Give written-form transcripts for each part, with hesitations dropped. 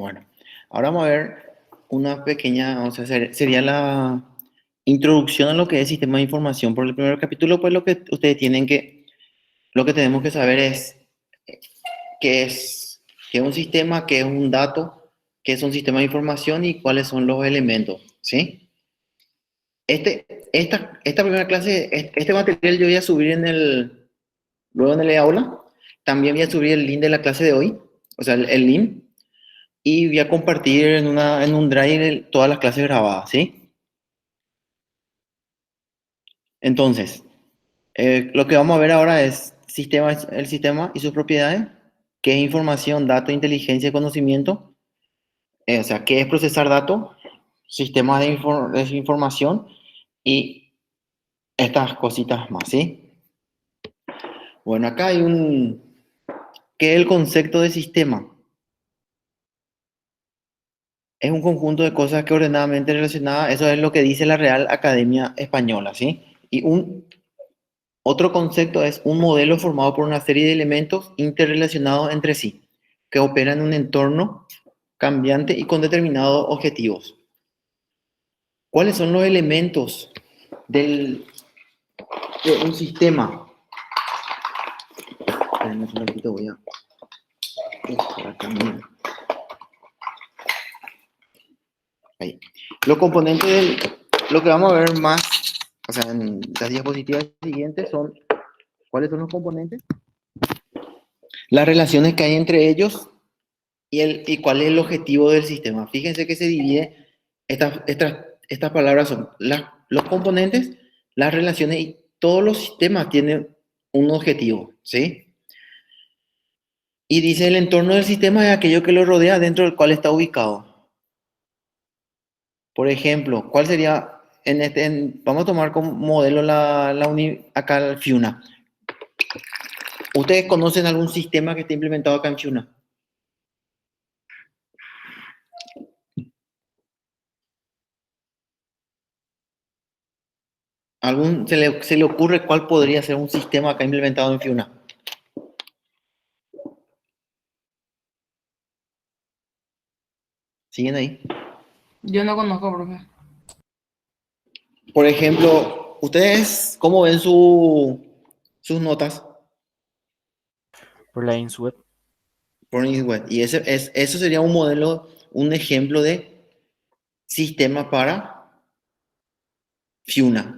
Bueno, ahora vamos a ver una pequeña, o sea, sería la introducción a lo que es sistema de información. Por el primer capítulo, pues lo que ustedes tienen que, lo que tenemos que saber es qué es, qué es un sistema, qué es un dato, qué es un sistema de información y cuáles son los elementos, ¿sí? Esta primera clase, este material yo voy a subir luego en el aula. También voy a subir el link de la clase de hoy, o sea, el link. Y voy a compartir en un drive todas las clases grabadas, ¿sí? Entonces, lo que vamos a ver ahora es el sistema y sus propiedades, qué es información, datos, inteligencia y conocimiento, o sea, qué es procesar datos, sistemas de información y estas cositas más, ¿sí? Bueno, acá hay ¿qué es el concepto de sistema? Es un conjunto de cosas que ordenadamente relacionadas, eso es lo que dice la Real Academia Española, ¿sí? Y otro concepto es un modelo formado por una serie de elementos interrelacionados entre sí, que operan en un entorno cambiante y con determinados objetivos. ¿Cuáles son los elementos de un sistema? Espérenme un ratito, voy a... Ahí. Los componentes lo que vamos a ver más, o sea, en las diapositivas siguientes son, ¿cuáles son los componentes? Las relaciones que hay entre ellos y cuál es el objetivo del sistema. Fíjense que se divide, estas palabras son los componentes, las relaciones y todos los sistemas tienen un objetivo, ¿sí? Y dice el entorno del sistema es aquello que lo rodea dentro del cual está ubicado. Por ejemplo, ¿cuál sería, vamos a tomar como modelo acá el Fiuna. ¿Ustedes conocen algún sistema que esté implementado acá en Fiuna? ¿Se le ocurre cuál podría ser un sistema acá implementado en Fiuna? ¿Siguen ahí? Yo no conozco, profe. Por ejemplo, ¿ustedes cómo ven sus notas? Por la INSWeb. Por web. Y eso sería un modelo, un ejemplo de sistema para Fiuna.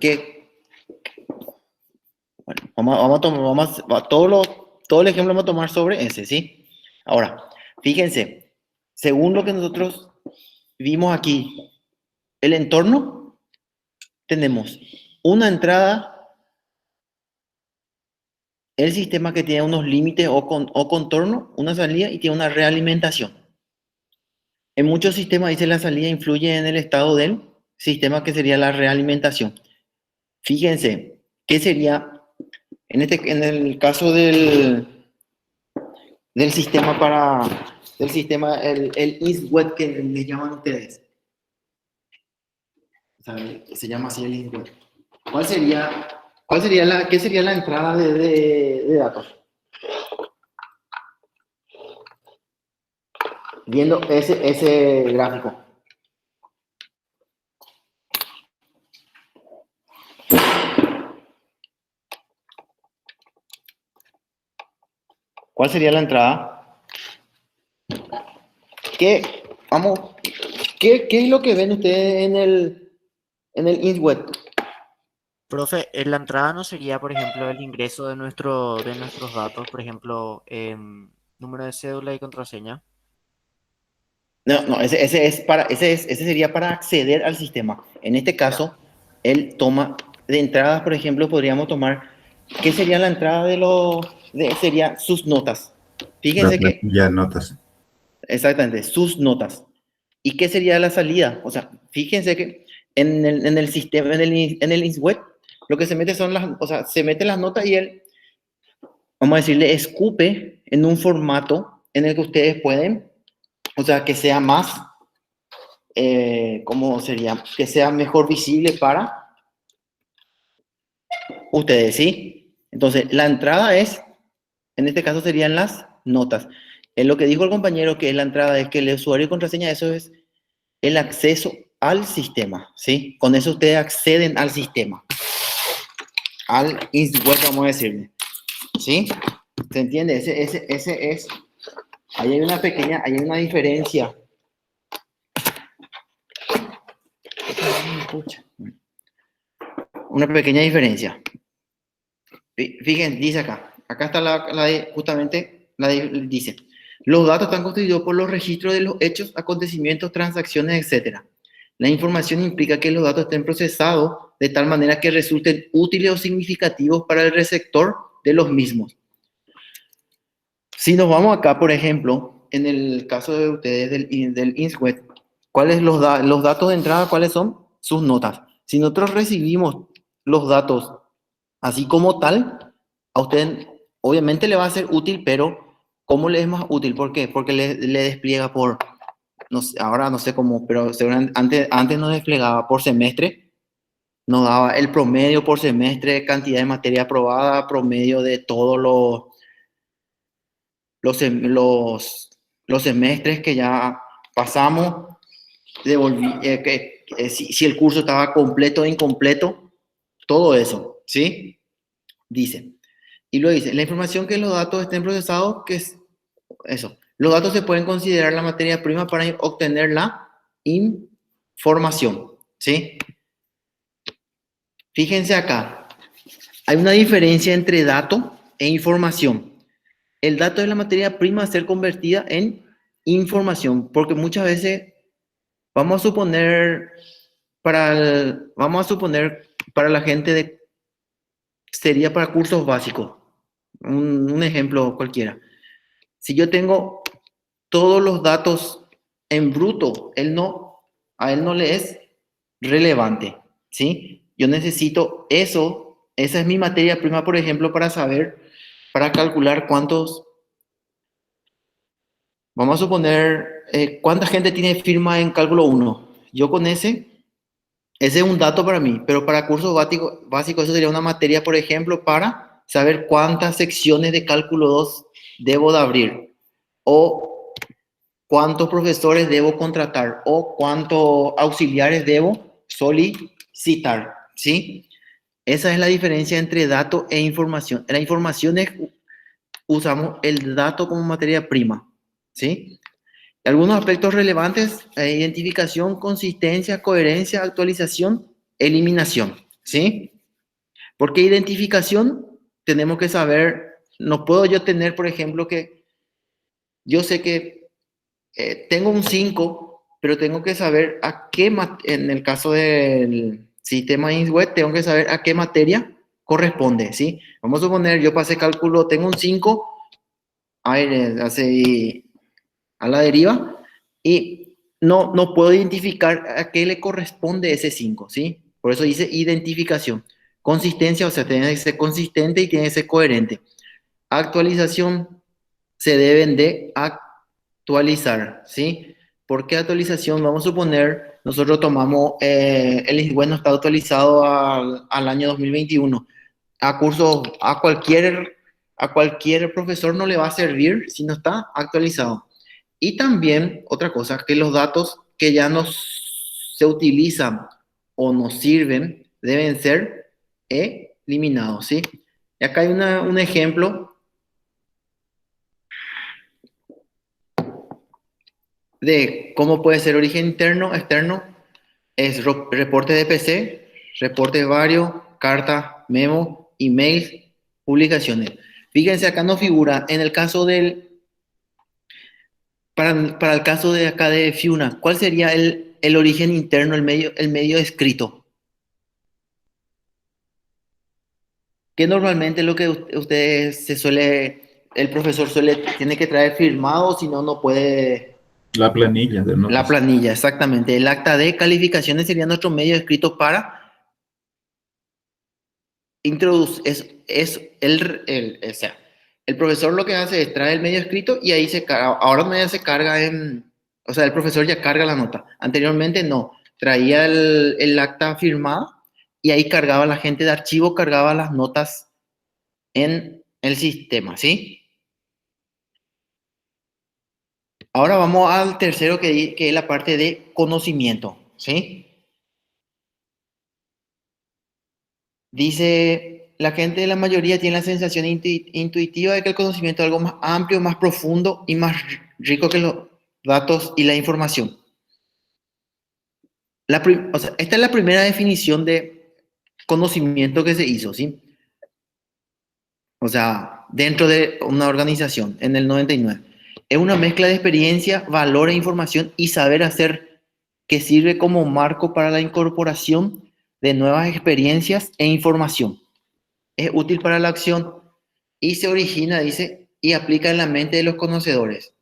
Bueno, vamos a tomar, todo el ejemplo vamos a tomar sobre ese, ¿sí? Ahora, fíjense, según lo que nosotros vimos aquí, el entorno, tenemos una entrada, el sistema que tiene unos límites o contorno, una salida y tiene una realimentación. En muchos sistemas dice la salida influye en el estado del sistema que sería la realimentación. Fíjense, ¿qué sería en el caso del sistema el ISWET que le llaman ustedes? Se llama así el ISWET. ¿Qué sería la entrada de datos? Viendo ese gráfico. ¿Cuál sería la entrada? ¿Qué es lo que ven ustedes en el ISWET? Profe, la entrada no sería, por ejemplo, el ingreso de nuestros datos, por ejemplo, número de cédula y contraseña. No, ese sería para acceder al sistema. En este caso, él toma de entradas, por ejemplo, podríamos tomar, ¿qué sería la entrada sería sus notas? La Fíjense que, plantilla de notas. exactamente, sus notas. ¿Y qué sería la salida? O sea, fíjense que en el sistema, en el ISWET, lo que se mete son o sea, se meten las notas y él, vamos a decirle, escupe en un formato en el que ustedes pueden, o sea, que sea más ¿cómo sería? Que sea mejor visible para ustedes, ¿sí? Entonces, la entrada en este caso serían las notas. En lo que dijo el compañero que es la entrada, es que el usuario y contraseña, eso es el acceso al sistema, ¿sí? Con eso ustedes acceden al sistema, al web, vamos a decirle, ¿sí? ¿Se entiende? Ese es, ahí hay una diferencia. Una pequeña diferencia. Fíjense, dice acá está justamente, dice, los datos están constituidos por los registros de los hechos, acontecimientos, transacciones, etc. La información implica que los datos estén procesados de tal manera que resulten útiles o significativos para el receptor de los mismos. Si nos vamos acá, por ejemplo, en el caso de ustedes del INSWET, ¿cuáles los datos de entrada? ¿Cuáles son? Sus notas. Si nosotros recibimos los datos así como tal, a usted obviamente le va a ser útil, pero ¿cómo le es más útil? ¿Por qué? Porque le despliega por, no sé, ahora no sé cómo, pero seguramente antes nos desplegaba por semestre, nos daba el promedio por semestre, cantidad de materia aprobada, promedio de todos los semestres que ya pasamos, si el curso estaba completo o incompleto, todo eso, ¿sí? Dice. Y luego dice, la información que los datos estén procesados, que es eso. Los datos se pueden considerar la materia prima para obtener la información, ¿sí? Fíjense acá, hay una diferencia entre dato e información. El dato es la materia prima a ser convertida en información, porque muchas veces vamos a suponer para la gente sería para cursos básicos. Un ejemplo cualquiera. Si yo tengo todos los datos en bruto, a él no le es relevante, ¿sí? Yo necesito eso, esa es mi materia prima, por ejemplo, para calcular vamos a suponer, cuánta gente tiene firma en cálculo 1. Yo con ese es un dato para mí, pero para cursos básicos eso sería una materia, por ejemplo, para saber cuántas secciones de cálculo 2 debo de abrir, o cuántos profesores debo contratar, o cuántos auxiliares debo solicitar, ¿sí? Esa es la diferencia entre dato e información. La información usamos el dato como materia prima, ¿sí? Algunos aspectos relevantes, identificación, consistencia, coherencia, actualización, eliminación, ¿sí? Porque identificación tenemos que saber, no puedo yo tener, por ejemplo, que yo sé que tengo un 5, pero tengo que saber en el caso del sistema INSWET, tengo que saber a qué materia corresponde, ¿sí? Vamos a suponer, yo pasé cálculo, tengo un 5, a la deriva, y no puedo identificar a qué le corresponde ese 5, ¿sí? Por eso dice identificación. Consistencia, o sea, tiene que ser consistente y tiene que ser coherente. Actualización, se deben de actualizar, ¿sí? ¿Por qué actualización? Vamos a suponer, nosotros tomamos, el ISWET no está actualizado al año 2021. A cualquier profesor no le va a servir si no está actualizado. Y también, otra cosa, que los datos que ya no se utilizan o nos sirven deben ser eliminados, ¿sí? Y acá hay un ejemplo de cómo puede ser origen interno, externo, es reporte de PC, reporte de vario, carta, memo, emails, publicaciones. Fíjense, acá no figura, en el caso para el caso de acá de Fiuna, ¿cuál sería el origen interno, el medio escrito? Que normalmente lo que el profesor tiene que traer firmado, si no, no puede. La planilla de La notas. planilla, exactamente. El acta de calificaciones sería nuestro medio escrito para introducir, o sea, el profesor lo que hace es traer el medio escrito y ahí ahora no ya se carga o sea, el profesor ya carga la nota. Anteriormente no, traía el acta firmada y ahí cargaba la gente de archivo, cargaba las notas en el sistema, ¿sí? Ahora vamos al tercero que es la parte de conocimiento, ¿sí? Dice, la mayoría tiene la sensación intuitiva de que el conocimiento es algo más amplio, más profundo y más rico que los datos y la información. O sea, esta es la primera definición de conocimiento que se hizo, ¿sí? O sea, dentro de una organización, en el 99. Es una mezcla de experiencia, valor e información y saber hacer que sirve como marco para la incorporación de nuevas experiencias e información. Es útil para la acción y se origina, dice, y aplica en la mente de los conocedores.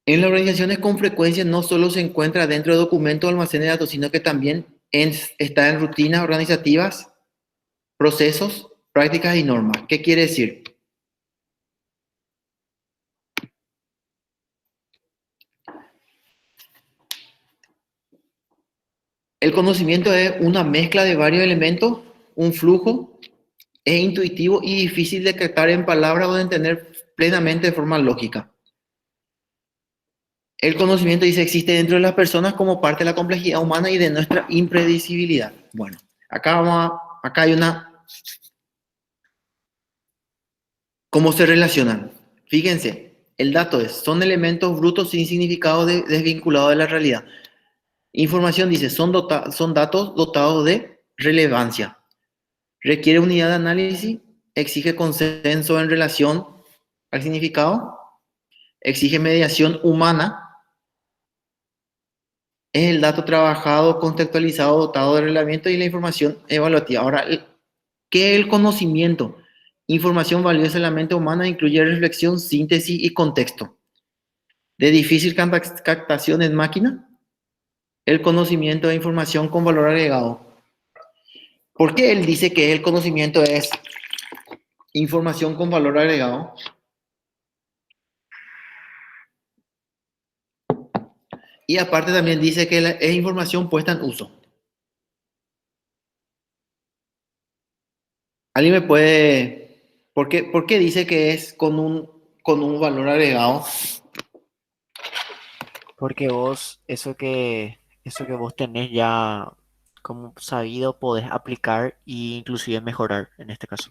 En las organizaciones con frecuencia no solo se encuentra dentro de documentos o almacenes de datos, sino que también está en rutinas organizativas, procesos, prácticas y normas. ¿Qué quiere decir? El conocimiento es una mezcla de varios elementos, un flujo, es intuitivo y difícil de captar en palabras o de entender plenamente de forma lógica. El conocimiento, dice, existe dentro de las personas como parte de la complejidad humana y de nuestra impredecibilidad. Bueno, acá hay ¿cómo se relacionan? Fíjense, el dato son elementos brutos sin significado desvinculados de la realidad. Información, dice, son datos dotados de relevancia. Requiere unidad de análisis, exige consenso en relación al significado, exige mediación humana, es el dato trabajado, contextualizado, dotado de relevamiento y la información evaluativa. Ahora, ¿qué es el conocimiento? Información valiosa en la mente humana incluye reflexión, síntesis y contexto. De difícil captación en máquina, el conocimiento de información con valor agregado. ¿Por qué él dice que el conocimiento es información con valor agregado? Y aparte también dice que es información puesta en uso. ¿Alguien me puede... por qué dice que es con un valor agregado? Porque vos, eso que vos tenés ya como sabido, podés aplicar e inclusive mejorar en este caso.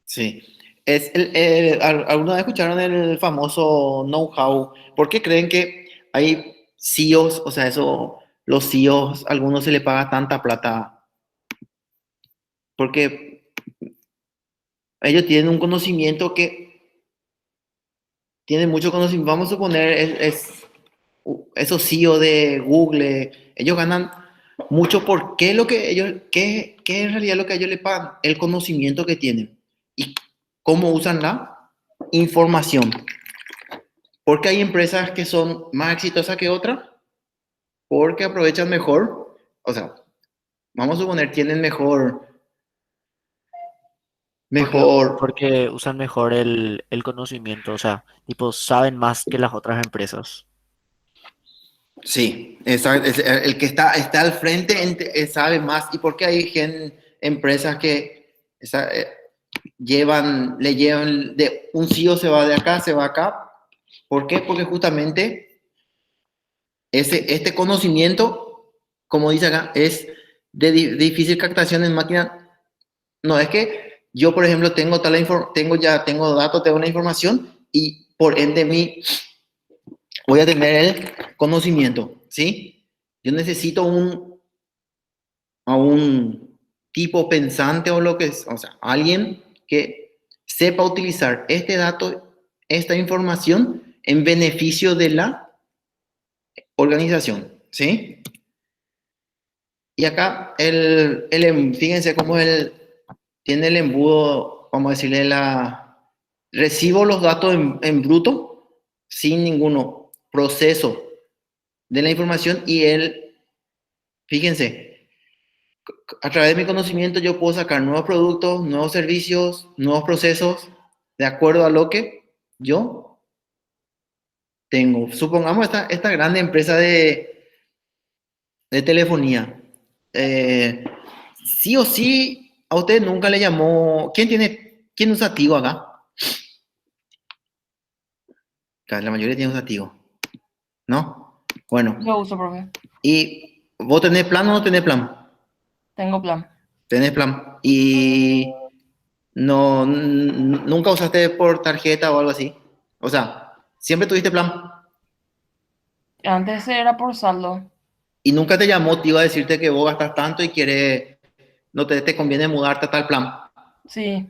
Sí. ¿Alguna vez escucharon el famoso know-how? ¿Por qué creen que hay CEOs, o sea, los CEOs, a algunos se le paga tanta plata? Porque ellos tienen un conocimiento tienen mucho conocimiento. Vamos a suponer, esos CEO de Google, ellos ganan mucho. ¿Por qué qué en realidad lo que ellos le pagan? El conocimiento que tienen y cómo usan la información. Porque hay empresas que son más exitosas que otras, porque aprovechan mejor, o sea, vamos a suponer, tienen Porque, mejor, porque usan mejor el conocimiento, o sea, tipo, saben más que las otras empresas. sí, el que está al frente sabe más. ¿Y por qué hay empresas que le llevan, de un CEO se va de acá, se va acá? ¿Por qué? Porque justamente este conocimiento, como dice acá, es de difícil captación en máquina. No es que yo, por ejemplo, tengo datos, tengo una información y por ende voy a tener el conocimiento, ¿sí? Yo necesito a un tipo pensante o lo que es, o sea, alguien que sepa utilizar este dato, esta información en beneficio de la organización, ¿sí? Y acá fíjense cómo tiene el embudo, vamos a decirle, recibo los datos en bruto sin ningún proceso de la información y fíjense, a través de mi conocimiento yo puedo sacar nuevos productos, nuevos servicios, nuevos procesos de acuerdo a lo que yo tengo. Supongamos esta grande empresa de telefonía. Sí o sí, a usted nunca le llamó. ¿Quién usa Tigo acá? La mayoría tiene usativo, ¿no? Bueno, Yo uso, profe. ¿y vos tenés plan o no tenés plan? Tengo plan. Tenés plan. ¿Y no, nunca usaste por tarjeta o algo así? O sea, siempre tuviste plan Antes era por saldo. y nunca te llamó, te iba a decirte que vos gastas tanto y quieres, no te conviene mudarte a tal plan. Sí.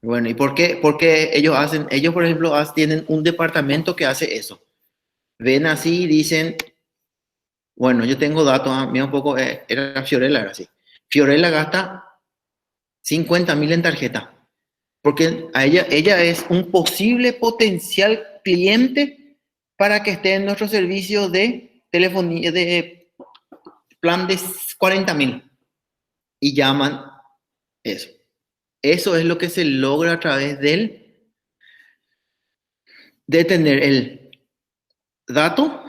Bueno, ¿y por qué? Porque ellos hacen, ellos por ejemplo tienen un departamento que hace eso. Ven así y dicen, bueno, yo tengo datos, mira un poco, era Fiorella, era así. Fiorella gasta 50.000 en tarjeta, porque a ella es un posible potencial cliente para que esté en nuestro servicio de telefonía, de plan de 40.000 y llaman eso. Eso es lo que se logra a través de tener el dato,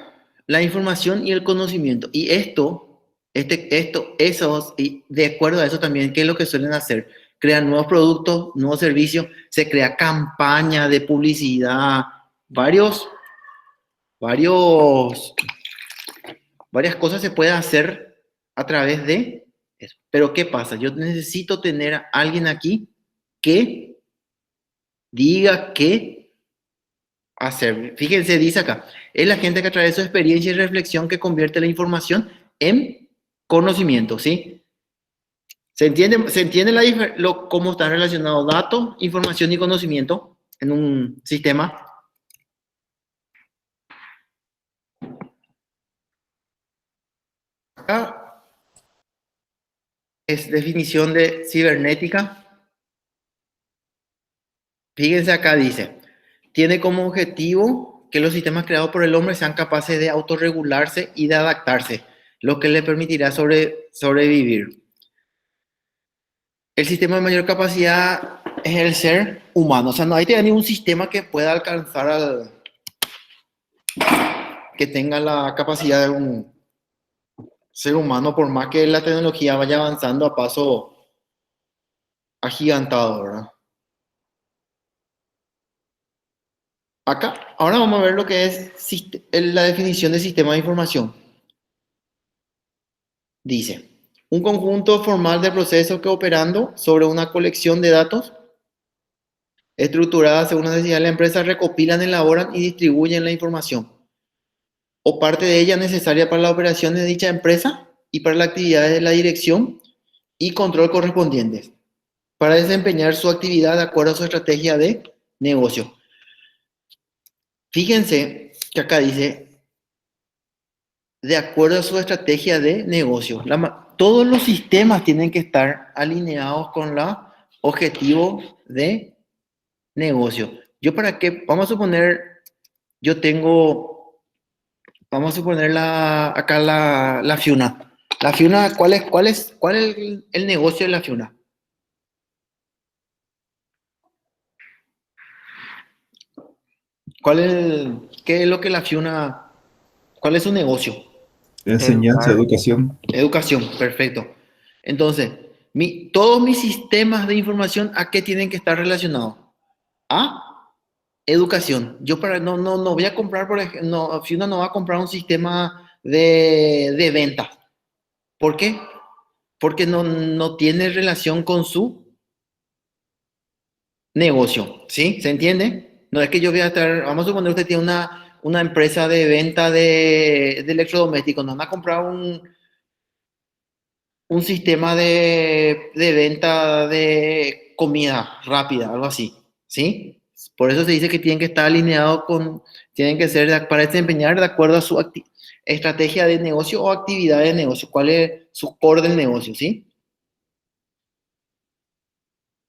la información y el conocimiento. Y y de acuerdo a eso también, ¿qué es lo que suelen hacer? Crean nuevos productos, nuevos servicios, se crea campaña de publicidad, varios, varios, varias cosas se pueden hacer a través de eso. Pero ¿qué pasa? Yo necesito tener a alguien aquí que diga qué hacer. Fíjense, dice acá, es la gente que a través de su experiencia y reflexión que convierte la información en conocimiento, ¿sí? Se entiende cómo están relacionados datos, información y conocimiento en un sistema? Acá es definición de cibernética. Fíjense acá dice, tiene como objetivo que los sistemas creados por el hombre sean capaces de autorregularse y de adaptarse, lo que le permitirá sobrevivir. El sistema de mayor capacidad es el ser humano. O sea, no hay ningún sistema que pueda alcanzar que tenga la capacidad de un ser humano, por más que la tecnología vaya avanzando a paso agigantado, ¿verdad? Acá, ahora vamos a ver lo que es la definición de sistema de información. Dice, un conjunto formal de procesos que operando sobre una colección de datos estructurada según la necesidad de la empresa recopilan, elaboran y distribuyen la información o parte de ella necesaria para la operación de dicha empresa y para las actividades de la dirección y control correspondientes para desempeñar su actividad de acuerdo a su estrategia de negocio. Fíjense que acá dice, de acuerdo a su estrategia de negocio. Todos los sistemas tienen que estar alineados con los objetivos de negocio. Yo para qué, vamos a suponer, yo tengo, vamos a suponer acá la Fiuna. La Fiuna, ¿cuál es el negocio de la Fiuna? ¿Qué es lo que la Fiuna, cuál es su negocio? Enseñanza, Educar. educación. Educación, perfecto. Entonces, todos mis sistemas de información, ¿a qué tienen que estar relacionados? A educación. Yo no voy a comprar, por ejemplo, no, Fiuna no va a comprar un sistema de venta. ¿Por qué? Porque no tiene relación con su negocio, ¿sí? ¿Se entiende? No es que yo voy a estar, vamos a suponer que usted tiene una empresa de venta de electrodomésticos, no van a comprar un sistema de venta de comida rápida, algo así, ¿sí? Por eso se dice que tienen que estar alineados tienen que ser para desempeñar de acuerdo a su estrategia de negocio o actividad de negocio, cuál es su core del negocio, ¿sí?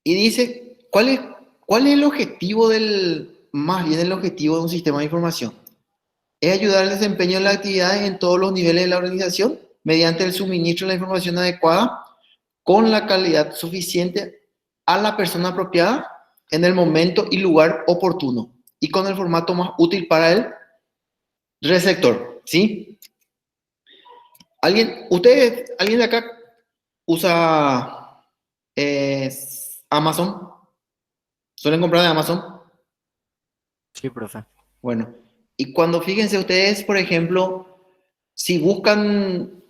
Y dice, ¿cuál es el objetivo más bien el objetivo de un sistema de información? Es ayudar al desempeño de las actividades en todos los niveles de la organización mediante el suministro de la información adecuada con la calidad suficiente a la persona apropiada en el momento y lugar oportuno y con el formato más útil para el receptor, ¿sí? ¿Alguien de acá usa Amazon? ¿Suelen comprar de Amazon? Sí, profe. Bueno, Y cuando fíjense ustedes, por ejemplo, si buscan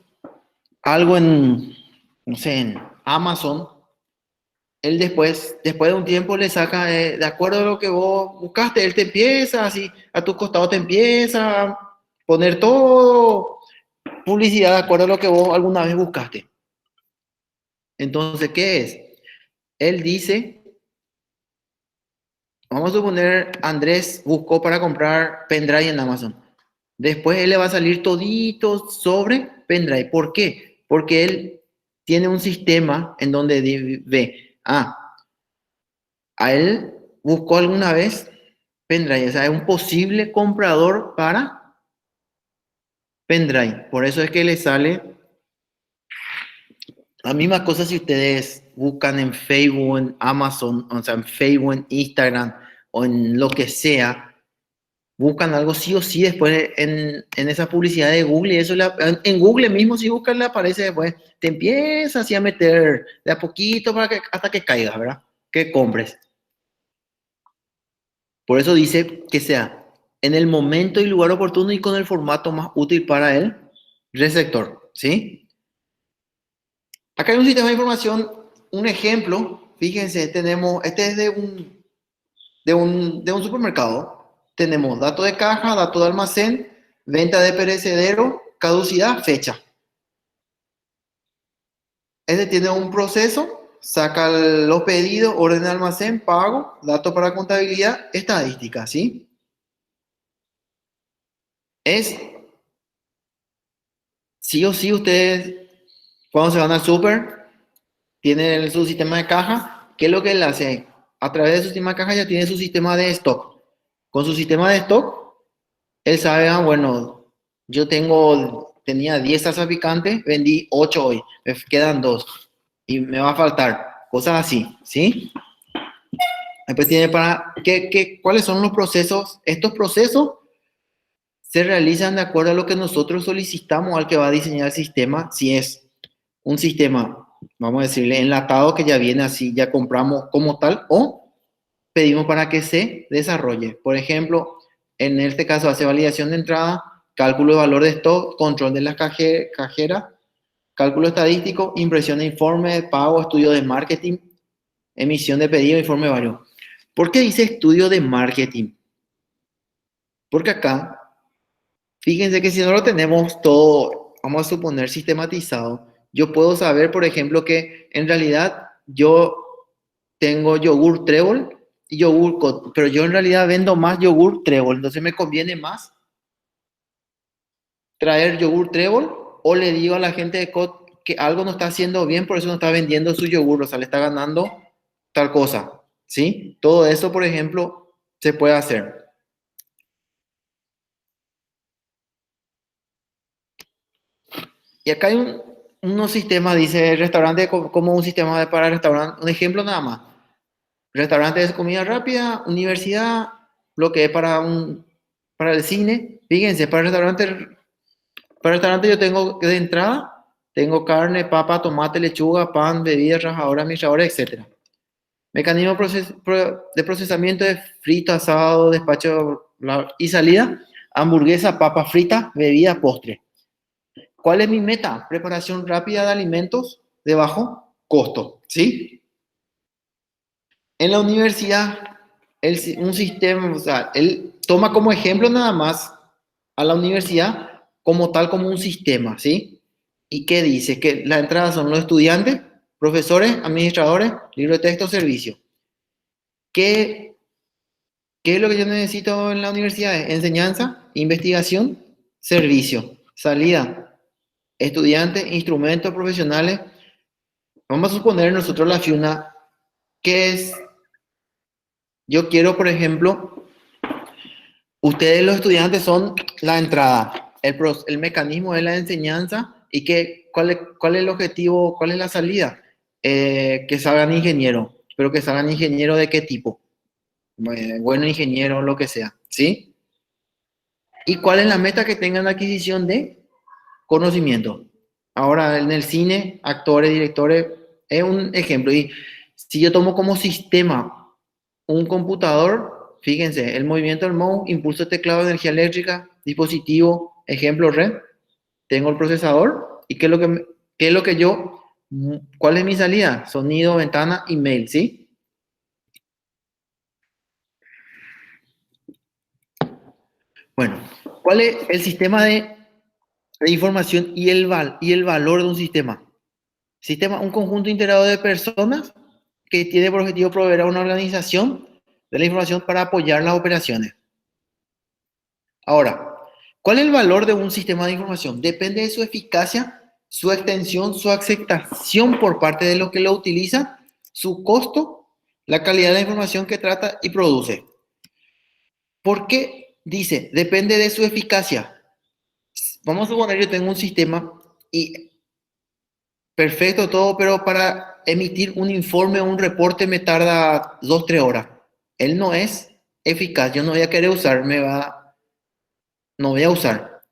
algo en, no sé, en Amazon, él después de un tiempo le saca, de acuerdo a lo que vos buscaste, él te empieza así, a tu costado te empieza a poner todo publicidad de acuerdo a lo que vos alguna vez buscaste. Entonces, ¿qué es? Él dice, vamos a suponer, Andrés buscó para comprar pendrive en Amazon. Después él le va a salir todito sobre pendrive. ¿Por qué? Porque él tiene un sistema en donde ve, a él buscó alguna vez pendrive, o sea, es un posible comprador para pendrive. Por eso es que le sale la misma cosa si ustedes buscan en Facebook, en Amazon, o sea, en Facebook, en Instagram o en lo que sea, buscan algo sí o sí después en esa publicidad de Google y eso en Google mismo si buscan le aparece después, te empieza así a meter de a poquito para que, hasta que caigas, ¿verdad? Que compres. Por eso dice que sea en el momento y lugar oportuno y con el formato más útil para el receptor, ¿sí? Acá hay un sistema de información, un ejemplo, fíjense, tenemos, este es de un supermercado. Tenemos dato de caja, dato de almacén, venta de perecedero, caducidad, fecha. Este tiene un proceso, saca los pedidos, orden de almacén, pago, dato para contabilidad, estadística, ¿sí? Es sí o sí ustedes, cuando se van al súper, tienen su sistema de caja. ¿Qué es lo que él hace? A través de su sistema de caja ya tiene su sistema de stock. Con su sistema de stock, él sabe, bueno, yo tenía 10 salsas picantes, vendí 8 hoy, me quedan 2 y me va a faltar, cosas así, ¿sí? Después tiene ¿cuáles son los procesos? Estos procesos se realizan de acuerdo a lo que nosotros solicitamos al que va a diseñar el sistema, si es un sistema, vamos a decirle, enlatado que ya viene así, ya compramos como tal, o pedimos para que se desarrolle. Por ejemplo, en este caso hace validación de entrada, cálculo de valor de stock, control de las cajeras, cálculo estadístico, impresión de informe, pago, estudio de marketing, emisión de pedido, informe de varios. ¿Por qué dice estudio de marketing? Porque acá, fíjense que si no lo tenemos todo, vamos a suponer sistematizado, yo puedo saber, por ejemplo, que en realidad yo tengo yogur trébol y yogur cot, pero yo en realidad vendo más yogur trébol, entonces me conviene más traer yogur trébol o le digo a la gente de cot que algo no está haciendo bien, por eso no está vendiendo su yogur, o sea, le está ganando tal cosa, ¿sí? Todo eso, por ejemplo, se puede hacer. Y acá hay unos sistemas, dice restaurante como un sistema para restaurante, un ejemplo nada más. Restaurante de comida rápida, universidad, lo que es para el cine. Fíjense, para el restaurante yo tengo de entrada, tengo carne, papa, tomate, lechuga, pan, bebida, rajadora, administradora, etc. Mecanismo de procesamiento de frito, asado, despacho y salida, hamburguesa, papa frita, bebida, postre. ¿Cuál es mi meta? Preparación rápida de alimentos de bajo costo, ¿sí? En la universidad, un sistema, o sea, él toma como ejemplo nada más a la universidad como tal, como un sistema, ¿sí? ¿Y qué dice? Que la entrada son los estudiantes, profesores, administradores, libro de texto, servicio. ¿Qué, qué es lo que yo necesito en la universidad? Enseñanza, investigación, servicio, salida, estudiantes, instrumentos profesionales. Vamos a suponer nosotros la FIUNA, que es, yo quiero, por ejemplo, ustedes los estudiantes son la entrada, el mecanismo de la enseñanza y cuál es el objetivo, cuál es la salida. Que salgan ingenieros, pero que salgan ingenieros de qué tipo. Bueno, ingeniero, lo que sea, ¿sí? ¿Y cuál es la meta? Que tengan adquisición de conocimiento. Ahora, en el cine, actores, directores, es un ejemplo. Y si yo tomo como sistema un computador, Fíjense, el movimiento del mouse, impulso de teclado, energía eléctrica, dispositivo, ejemplo, red. Tengo el procesador. ¿Y qué es lo que, qué es lo que yo, cuál es mi salida? Sonido, ventana, email, ¿sí? Bueno, ¿cuál es el sistema de información y el valor de un sistema? Sistema, un conjunto integrado de personas que tiene por objetivo proveer a una organización de la información para apoyar las operaciones. Ahora, ¿cuál es el valor de un sistema de información? Depende de su eficacia, su extensión, su aceptación por parte de los que lo utilizan, su costo, la calidad de la información que trata y produce. ¿Por qué dice? Depende de su eficacia. Vamos a suponer que yo tengo un sistema y perfecto todo, pero para emitir un informe o un reporte me tarda 2-3 horas. Él no es eficaz, yo no voy a querer usar, no voy a usar.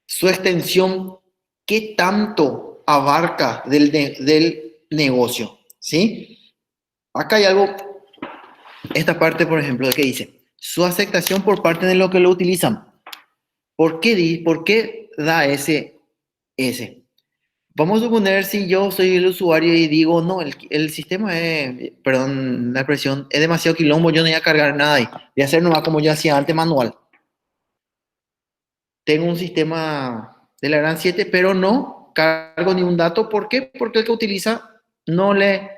Su extensión, ¿qué tanto abarca del negocio? ¿Sí? Acá hay algo, esta parte, por ejemplo, de que dice, su aceptación por parte de los que lo utilizan. ¿Por qué da ese? Vamos a suponer si yo soy el usuario y digo, no, el sistema es, perdón la expresión, es demasiado quilombo, yo no voy a cargar nada ahí. Voy a hacer nomás como yo hacía antes, manual. Tengo un sistema de la gran 7, pero no cargo ni un dato. ¿Por qué? Porque el que utiliza no le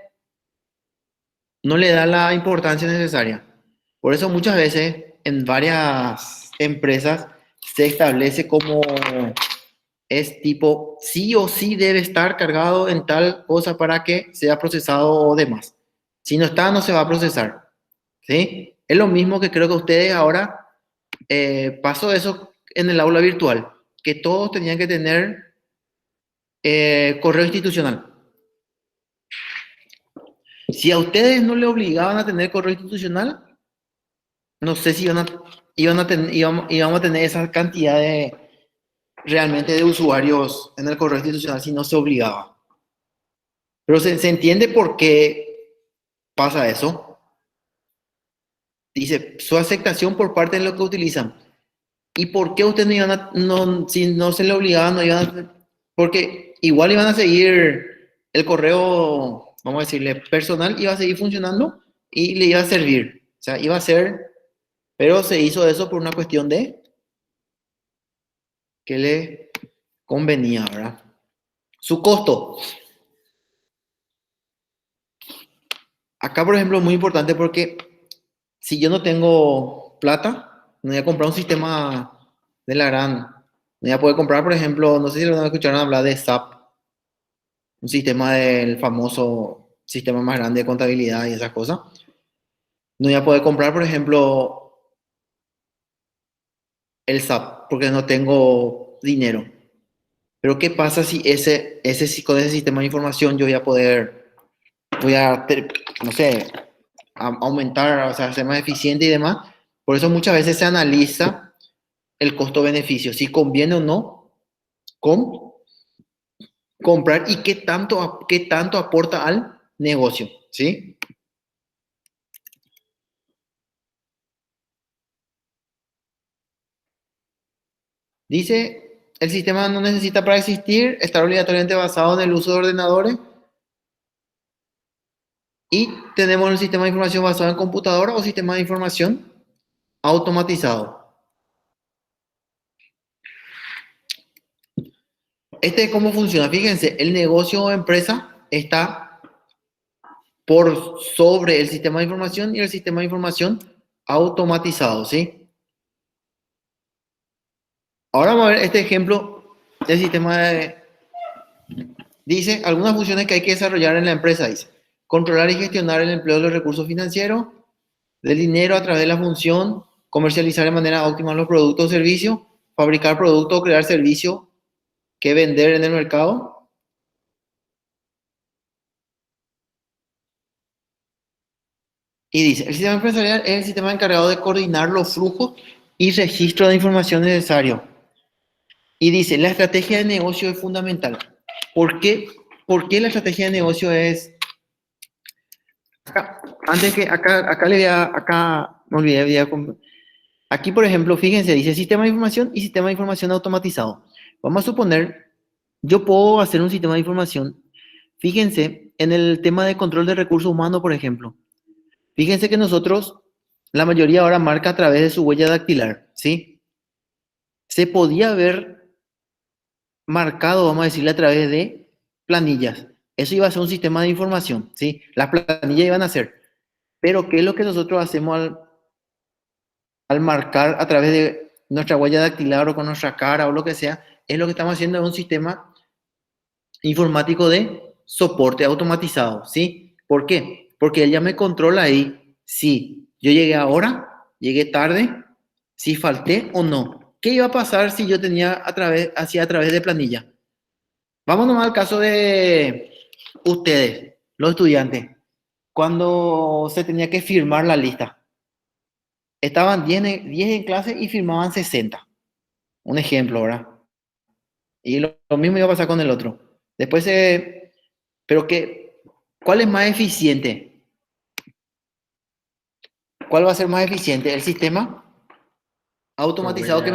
da la importancia necesaria. Por eso muchas veces en varias empresas se establece como es tipo, sí o sí debe estar cargado en tal cosa para que sea procesado o demás. Si no está, no se va a procesar. ¿Sí? Es lo mismo que creo que ustedes ahora pasó eso en el aula virtual, que todos tenían que tener correo institucional. Si a ustedes no le obligaban a tener correo institucional, no sé si íbamos a tener esa cantidad realmente de usuarios en el correo institucional si no se obligaba. Pero se entiende por qué pasa eso. Dice, su aceptación por parte de los que utilizan. ¿Y por qué ustedes si no se le obligaban, no iban a, porque igual iban a seguir el correo, vamos a decirle, personal, iba a seguir funcionando y le iba a servir. O sea, iba a ser, pero se hizo eso por una cuestión de que le convenía, ¿verdad? Su costo. Acá, por ejemplo, es muy importante porque si yo no tengo plata, no voy a comprar un sistema de la gran. No voy a poder comprar, por ejemplo, no sé si lo escucharon hablar de SAP, un sistema del famoso sistema más grande de contabilidad y esas cosas. No voy a poder comprar, por ejemplo, el SAP porque no tengo dinero. Pero ¿qué pasa si con ese sistema de información yo no sé, aumentar, o sea, ser más eficiente y demás? Por eso muchas veces se analiza el costo-beneficio, si conviene o no comprar y qué tanto aporta al negocio, ¿sí? Dice, el sistema no necesita para existir estar obligatoriamente basado en el uso de ordenadores y tenemos un sistema de información basado en computadora o sistema de información automatizado. ¿Cómo funciona? Fíjense, el negocio o empresa está por sobre el sistema de información y el sistema de información automatizado, ¿sí? Ahora vamos a ver este ejemplo del sistema dice, algunas funciones que hay que desarrollar en la empresa, dice, controlar y gestionar el empleo de los recursos financieros, del dinero a través de la función, comercializar de manera óptima los productos o servicios, fabricar productos o crear servicios que vender en el mercado. Y dice, el sistema empresarial es el sistema encargado de coordinar los flujos y registro de información necesario. Y dice, la estrategia de negocio es fundamental. ¿Por qué la estrategia de negocio es Antes que acá le voy a, acá me olvidé, aquí por ejemplo, fíjense, dice sistema de información y sistema de información automatizado. Vamos a suponer, yo puedo hacer un sistema de información. Fíjense en el tema de control de recursos humanos, por ejemplo. Fíjense que nosotros, la mayoría ahora marca a través de su huella dactilar, ¿sí? Se podía haber marcado, vamos a decirle, a través de planillas. Eso iba a ser un sistema de información, ¿sí? Las planillas iban a ser. Pero, ¿qué es lo que nosotros hacemos al marcar a través de nuestra huella dactilar o con nuestra cara o lo que sea? Es lo que estamos haciendo en un sistema informático de soporte automatizado, ¿sí? ¿Por qué? Porque él ya me controla ahí si yo llegué ahora, llegué tarde, si falté o no. ¿Qué iba a pasar si yo hacía a través de planilla? Vamos nomás al caso de ustedes, los estudiantes, cuando se tenía que firmar la lista. Estaban 10 en clase y firmaban 60. Un ejemplo, ¿verdad? Y lo mismo iba a pasar con el otro. Después pero ¿cuál es más eficiente? ¿Cuál va a ser más eficiente? ¿El sistema automatizado que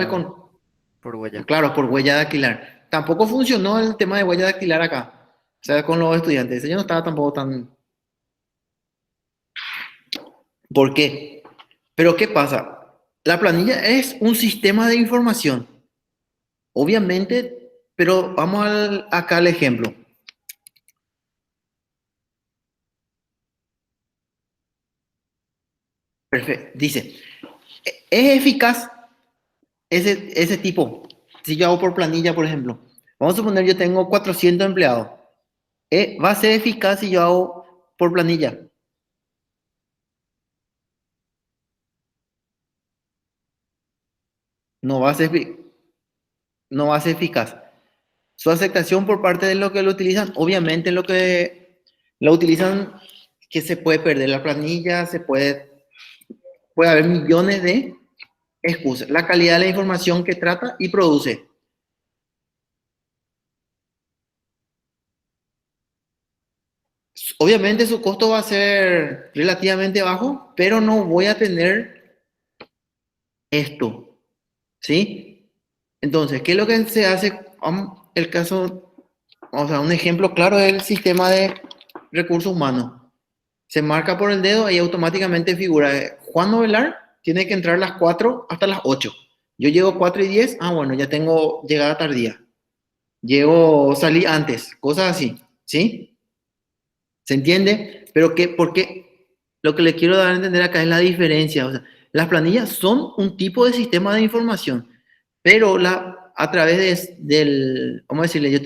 Por huella. claro, por huella dactilar? Tampoco funcionó el tema de huella dactilar acá. O sea, con los estudiantes. Yo no estaba tampoco tan... ¿Por qué? Pero ¿qué pasa? La planilla es un sistema de información. Obviamente, pero vamos acá al ejemplo. Perfecto. Dice, ¿es eficaz ese tipo? Si yo hago por planilla, por ejemplo. Vamos a suponer yo tengo 400 empleados. ¿Va a ser eficaz si yo hago por planilla? No va a ser, no va a ser eficaz. Su aceptación por parte de lo que lo utilizan, obviamente lo que lo utilizan, que se puede perder la planilla, puede haber millones de excusas. La calidad de la información que trata y produce. Obviamente su costo va a ser relativamente bajo, pero no voy a tener esto, ¿sí? Entonces, ¿qué es lo que se hace? El caso, o sea, un ejemplo claro es el sistema de recursos humanos. Se marca por el dedo y automáticamente figura Juan Novelar tiene que entrar a las 4 hasta las 8. Yo llego 4 y 10, bueno, ya tengo llegada tardía. Salí antes, cosas así, ¿sí? ¿Se entiende? Pero ¿por qué? Lo que le quiero dar a entender acá es la diferencia. O sea, las planillas son un tipo de sistema de información, pero a través vamos a decirle,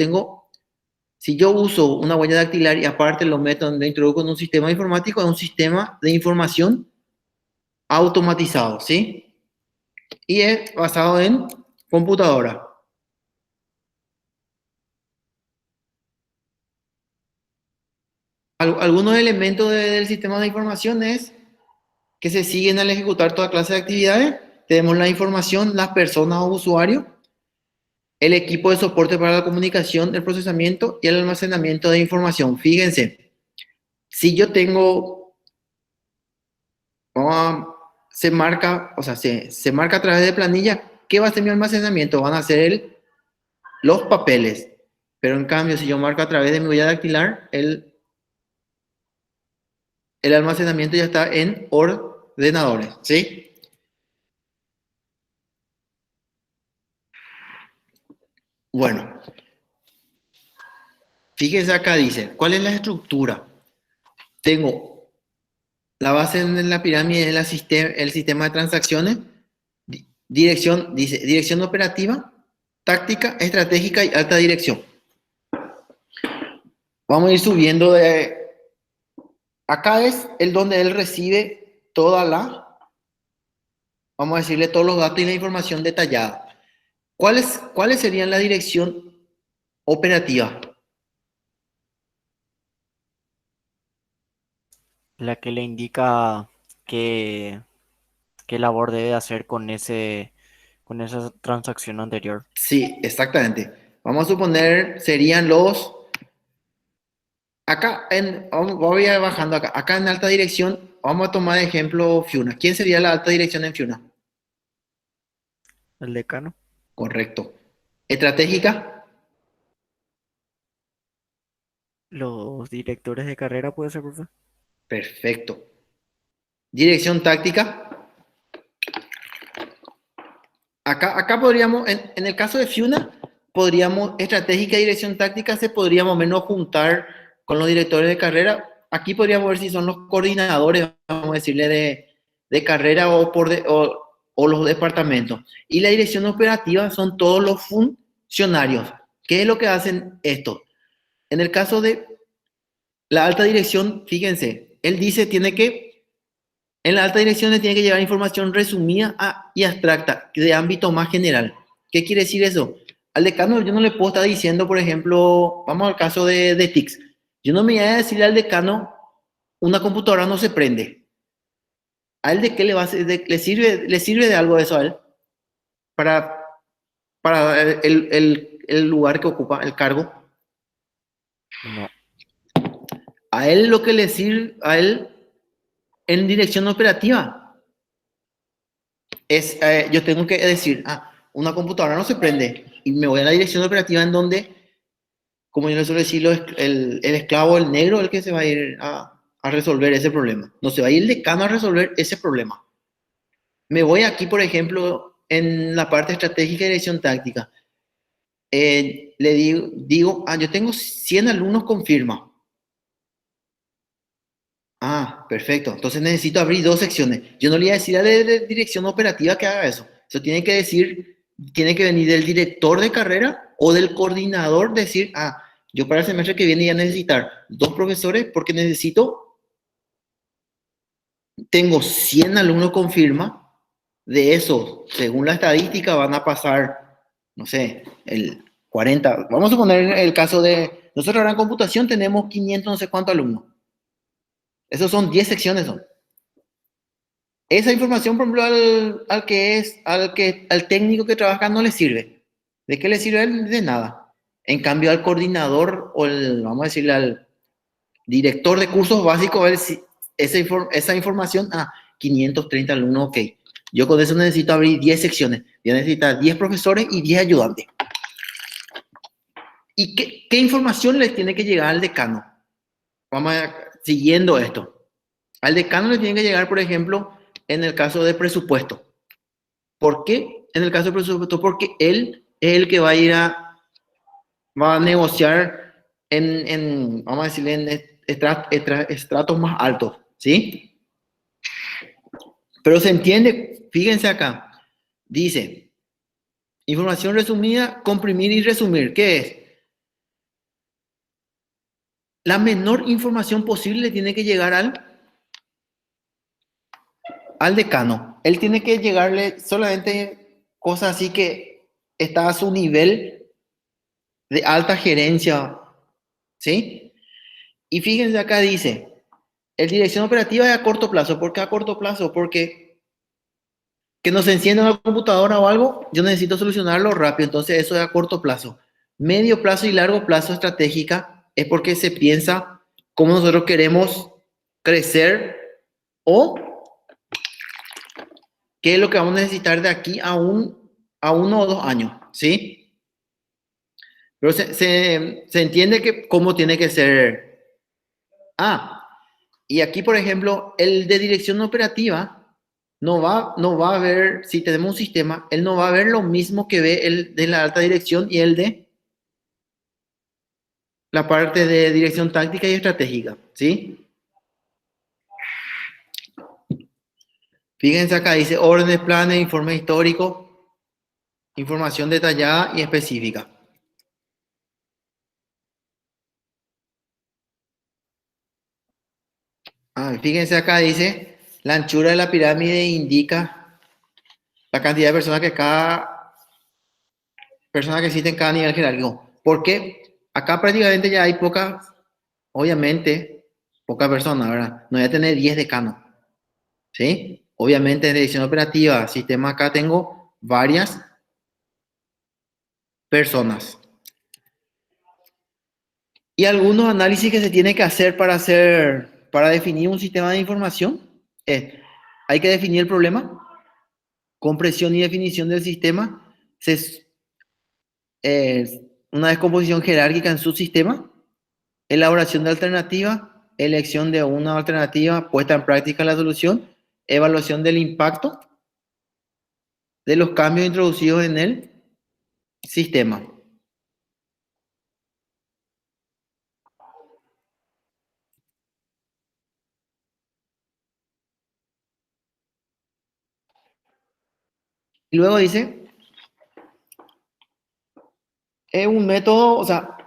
si yo uso una huella dactilar y aparte lo introduzco en un sistema informático, es un sistema de información automatizado, ¿sí? Y es basado en computadora. Algunos elementos del sistema de información es que se siguen al ejecutar toda clase de actividades. Tenemos la información, las personas o usuarios, el equipo de soporte para la comunicación, el procesamiento y el almacenamiento de información. Fíjense, si yo tengo, se marca, o sea, se marca a través de planilla, ¿qué va a ser mi almacenamiento? Van a ser los papeles. Pero en cambio, si yo marco a través de mi huella dactilar, el almacenamiento ya está en ordenadores, ¿sí? Bueno, fíjense acá dice, ¿cuál es la estructura? Tengo la base en la pirámide es el sistema de transacciones, dice, dirección operativa, táctica, estratégica y alta dirección. Vamos a ir subiendo acá es el donde él recibe vamos a decirle todos los datos y la información detallada. ¿Cuáles serían la dirección operativa? La que le indica qué, qué labor debe hacer con esa transacción anterior. Sí, exactamente. Vamos a suponer voy a ir bajando acá. Acá en alta dirección, vamos a tomar de ejemplo Fiuna. ¿Quién sería la alta dirección en Fiuna? El decano. Correcto. Estratégica, Los directores de carrera, puede ser, profe. perfecto. Dirección táctica. Acá podríamos, en el caso de Fiuna, podríamos, estratégica y dirección táctica se podría más o menos juntar con los directores de carrera. Aquí podríamos ver si son los coordinadores, vamos a decirle, de carrera o los departamentos. Y la dirección operativa son todos los funcionarios. ¿Qué es lo que hacen esto? En el caso de la alta dirección, fíjense, él dice, en la alta dirección le tiene que llevar información resumida y abstracta, de ámbito más general. ¿Qué quiere decir eso? Al decano yo no le puedo estar diciendo, por ejemplo, vamos al caso de TICS. Yo no me voy a decirle al decano, una computadora no se prende. ¿A él de qué le sirve de algo eso a él? Para el lugar que ocupa, el cargo. No. A él lo que le sirve, a él en dirección operativa, yo tengo que decir, una computadora no se prende y me voy a la dirección operativa en donde, como yo le suelo decirlo, el esclavo, el negro, el que se va a ir a resolver ese problema. No se va a ir el decano a resolver ese problema. Me voy aquí, por ejemplo, en la parte estratégica y dirección táctica. Le digo, yo tengo 100 alumnos con firma. Perfecto. Entonces necesito abrir 2 secciones. Yo no le voy a decir a la dirección operativa que haga eso. Eso tiene que decir, tiene que venir del director de carrera o del coordinador decir, yo para el semestre que viene voy a necesitar 2 profesores porque tengo 100 alumnos con firma. De esos, según la estadística, van a pasar, no sé, el 40. Vamos a poner el caso de, nosotros ahora en computación tenemos 500 no sé cuántos alumnos. Esos son 10 secciones. Esa información, por ejemplo, al técnico que trabaja no le sirve. ¿De qué le sirve a él? De nada. En cambio, al coordinador o vamos a decirle al director de cursos básicos, esa información, 530 alumnos, ok. Yo con eso necesito abrir 10 secciones. Voy a necesitar 10 profesores y 10 ayudantes. ¿Y qué información les tiene que llegar al decano? Vamos siguiendo esto. Al decano le tiene que llegar, por ejemplo, en el caso de presupuesto. ¿Por qué? En el caso de presupuesto, porque él es el que va a negociar vamos a decirle, en estratos más altos, ¿sí? Pero se entiende, fíjense acá, dice, información resumida, comprimir y resumir. ¿Qué es? La menor información posible tiene que llegar al decano. Él tiene que llegarle solamente cosas así que está a su nivel de alta gerencia, ¿sí? Y fíjense acá dice, el dirección operativa es a corto plazo. ¿Por qué a corto plazo? Porque que nos encienda una computadora o algo, yo necesito solucionarlo rápido, entonces eso es a corto plazo. Medio plazo y largo plazo estratégica es porque se piensa cómo nosotros queremos crecer o qué es lo que vamos a necesitar de aquí a 1 o 2 años, ¿sí? Pero se entiende que cómo tiene que ser. Y aquí, por ejemplo, el de dirección operativa no va a ver, si tenemos un sistema, él no va a ver lo mismo que ve el de la alta dirección y el de la parte de dirección táctica y estratégica, ¿sí? Fíjense acá, dice órdenes, planes, informe histórico, información detallada y específica. Fíjense acá, dice, la anchura de la pirámide indica la cantidad de personas que cada persona que existe en cada nivel jerárquico. ¿Por qué? Acá prácticamente ya hay obviamente, pocas personas, ¿verdad? No voy a tener 10 decanos, ¿sí? Obviamente en dirección operativa, sistema acá tengo varias personas. Y algunos análisis que se tiene que hacer para definir un sistema de información es, hay que definir el problema, compresión y definición del sistema, una descomposición jerárquica en su sistema, elaboración de alternativas, elección de una alternativa, puesta en práctica la solución, evaluación del impacto de los cambios introducidos en el sistema. Y luego dice, es un método, o sea,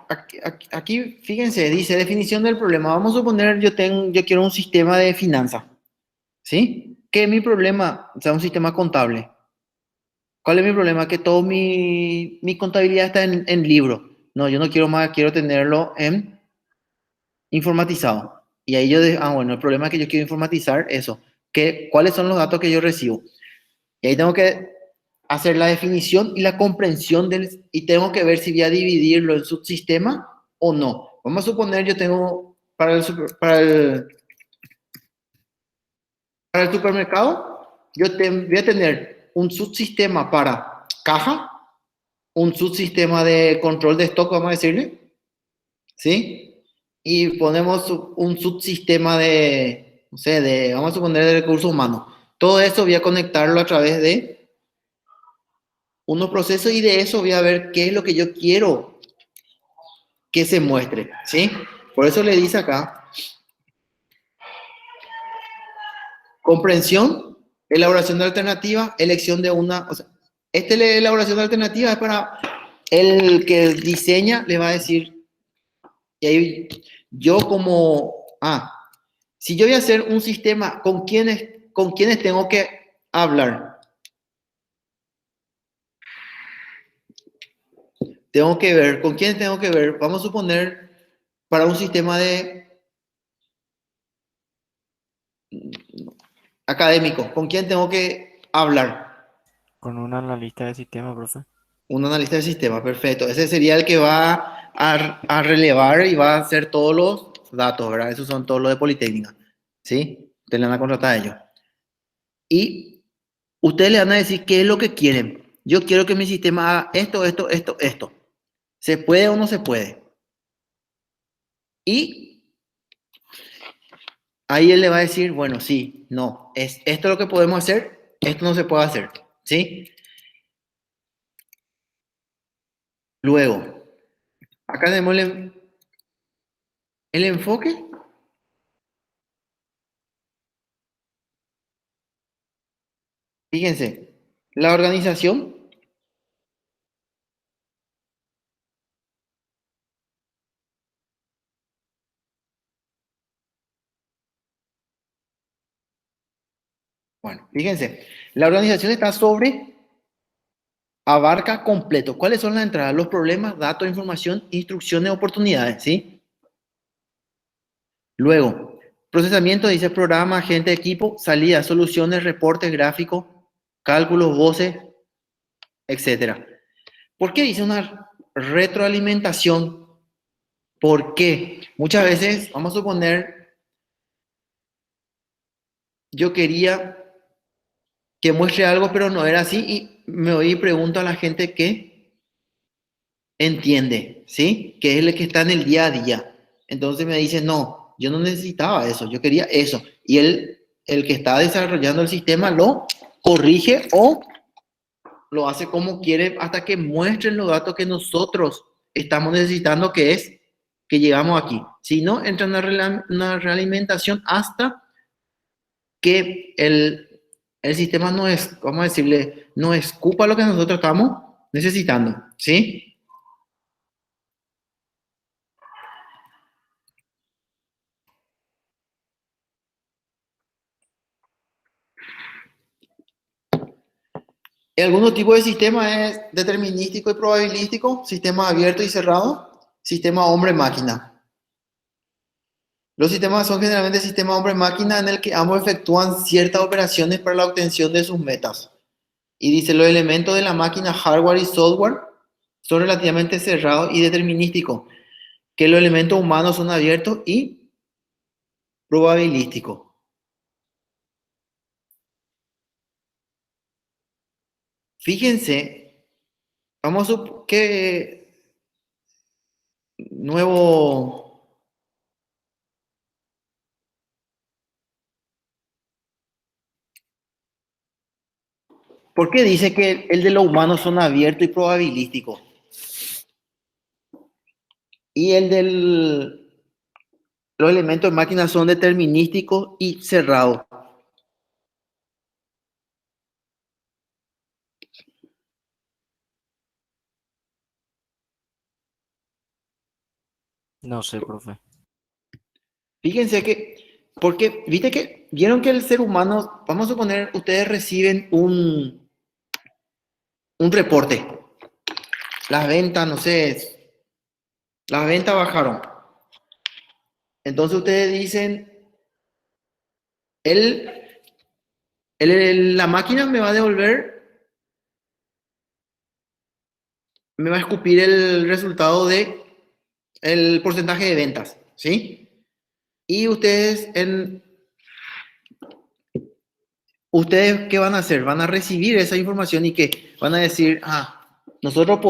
aquí fíjense, dice definición del problema. Vamos a suponer yo quiero un sistema de finanzas, ¿sí? ¿Qué es mi problema? O sea, un sistema contable. ¿Cuál es mi problema? Que toda mi contabilidad está en libro. No, yo no quiero más, quiero tenerlo en informatizado. Y ahí bueno, el problema es que yo quiero informatizar eso. ¿Cuáles son los datos que yo recibo? Y ahí tengo que hacer la definición y la comprensión y tengo que ver si voy a dividirlo en subsistema o no. Vamos a suponer yo tengo para el supermercado, voy a tener un subsistema para caja, un subsistema de control de stock, vamos a decirle, ¿sí? Y ponemos un subsistema de, no sé, vamos a suponer de recursos humanos. Todo eso voy a conectarlo a través de unos procesos y de eso voy a ver qué es lo que yo quiero que se muestre, ¿sí? Por eso le dice acá, comprensión, elaboración de alternativa, elección de una, o sea, la elaboración de alternativa es para el que diseña, le va a decir, y ahí yo si yo voy a hacer un sistema, ¿con quiénes tengo que hablar? Tengo que ver, ¿con quiénes tengo que ver? Vamos a suponer, para un sistema académico, ¿con quién tengo que hablar? Con un analista de sistema, profe. Un analista de sistema, perfecto. Ese sería el que va a relevar y va a hacer todos los datos, ¿verdad? Esos son todos los de Politécnica, ¿sí? Ustedes le van a contratar a ellos. Y ustedes le van a decir qué es lo que quieren. Yo quiero que mi sistema haga esto. ¿Se puede o no se puede? Y ahí él le va a decir, bueno, sí, no, esto es lo que podemos hacer, esto no se puede hacer, ¿sí? Luego, acá tenemos el enfoque. Fíjense, la organización. Bueno, fíjense, la organización abarca completo. ¿Cuáles son las entradas? Los problemas, datos, información, instrucciones, oportunidades, ¿sí? Luego, procesamiento dice programa, agente, equipo, salida, soluciones, reportes, gráficos, cálculos, voces, etcétera. ¿Por qué dice una retroalimentación? Porque muchas veces, vamos a suponer, yo quería que muestre algo, pero no era así, y me voy y pregunto a la gente que entiende, ¿sí? Que es el que está en el día a día. Entonces me dice, no, yo no necesitaba eso, yo quería eso. Y el que está desarrollando el sistema lo corrige o lo hace como quiere hasta que muestren los datos que nosotros estamos necesitando, que es que llegamos aquí. Si no, entra en una realimentación hasta que el sistema no es, vamos a decirle, no escupa lo que nosotros estamos necesitando, ¿sí? Algunos tipos de sistema es determinístico y probabilístico, sistema abierto y cerrado, sistema hombre-máquina. Los sistemas son generalmente sistemas hombre-máquina en el que ambos efectúan ciertas operaciones para la obtención de sus metas. Y dice, los elementos de la máquina, hardware y software, son relativamente cerrados y determinísticos. que los elementos humanos son abiertos y probabilísticos. Fíjense, vamos a suponer que nuevo... ¿Por qué dice que el de los humanos son abiertos y probabilísticos? Y el de los elementos de máquina son determinísticos y cerrados. No sé, profe. Fíjense que, porque, viste que, vieron que el ser humano, vamos a suponer, ustedes reciben un reporte. Las ventas, no sé, las ventas bajaron. Entonces ustedes dicen, él, la máquina me va a devolver, me va a escupir el resultado de el porcentaje de ventas, ¿sí? Y ustedes, ¿qué van a hacer? Van a recibir esa información y que van a decir, nosotros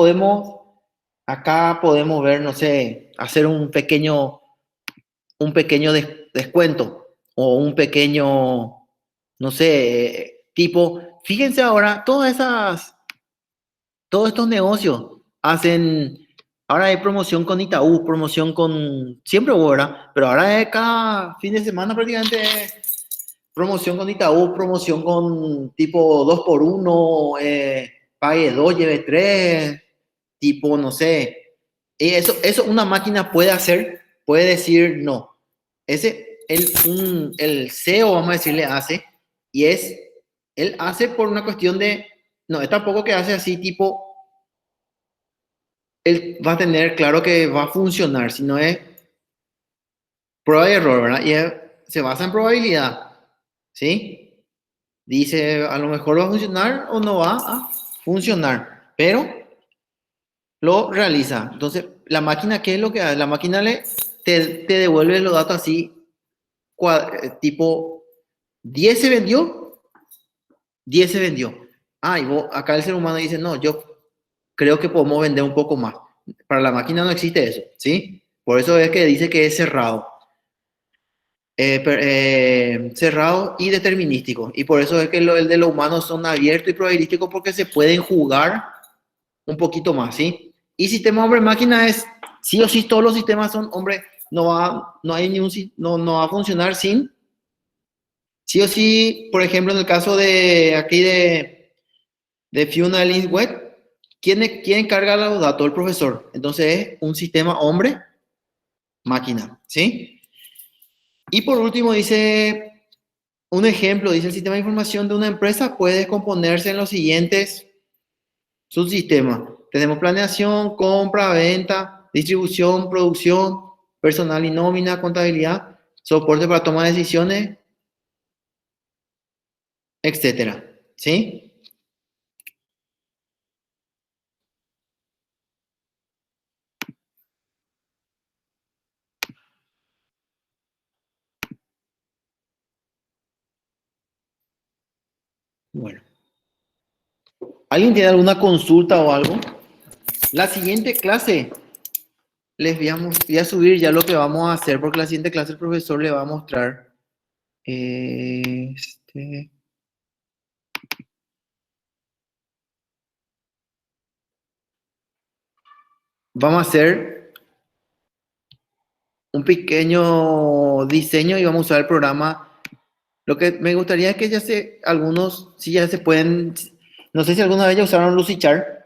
acá podemos ver, no sé, hacer un pequeño descuento o un pequeño, no sé, tipo, fíjense ahora, todos estos negocios ahora hay promoción con Itaú, promoción con, siempre hubo, ¿verdad? Pero ahora es cada fin de semana prácticamente promoción con Itaú, promoción con tipo 2x1, pague 2, lleve 3, tipo, no sé. Y eso una máquina puede hacer, puede decir no. El CEO, vamos a decirle, hace, y él hace por una cuestión de, no, es tampoco que hace así, tipo, él va a tener claro que va a funcionar, sino es prueba y error, ¿verdad? Se basa en probabilidad, ¿sí? Dice, a lo mejor va a funcionar o no va a funcionar, pero lo realiza. Entonces, la máquina, ¿qué es lo que hace? La máquina te devuelve los datos así, tipo, 10 se vendió, 10 se vendió. Y acá el ser humano dice, no, yo creo que podemos vender un poco más. Para la máquina no existe eso, ¿sí? Por eso es que dice que es cerrado. Cerrado y determinístico. Y por eso es que el de los humanos son abiertos y probabilísticos porque se pueden jugar un poquito más, ¿sí? Y sistema hombre-máquina es, sí o sí, todos los sistemas son, hombre, no hay ni no va a funcionar sin, sí o sí, por ejemplo, en el caso de aquí de Fiona Lynn Web, ¿quién carga los datos? El profesor. Entonces es un sistema hombre-máquina, ¿sí? Y por último dice, un ejemplo, dice el sistema de información de una empresa puede descomponerse en los siguientes subsistemas. Tenemos planeación, compra, venta, distribución, producción, personal y nómina, contabilidad, soporte para toma de decisiones, etcétera. ¿Sí? Bueno. ¿Alguien tiene alguna consulta o algo? La siguiente clase voy a subir ya lo que vamos a hacer, porque la siguiente clase el profesor le va a mostrar. Vamos a hacer un pequeño diseño y vamos a usar el programa. Lo que me gustaría es que algunos, sí ya se pueden, no sé si alguna vez ya usaron Lucidchart.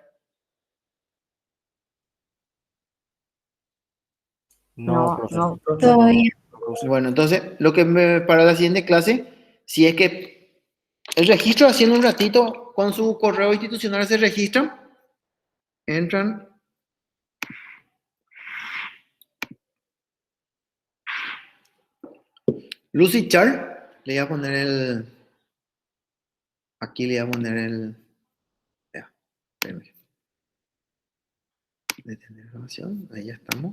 No, profe. No, profe. Todavía. Bueno, entonces, para la siguiente clase, si es que el registro haciendo un ratito con su correo institucional se registran, entran. Lucidchart, le voy a poner aquí le voy a poner ya, espérame. Detener grabación, ahí ya estamos.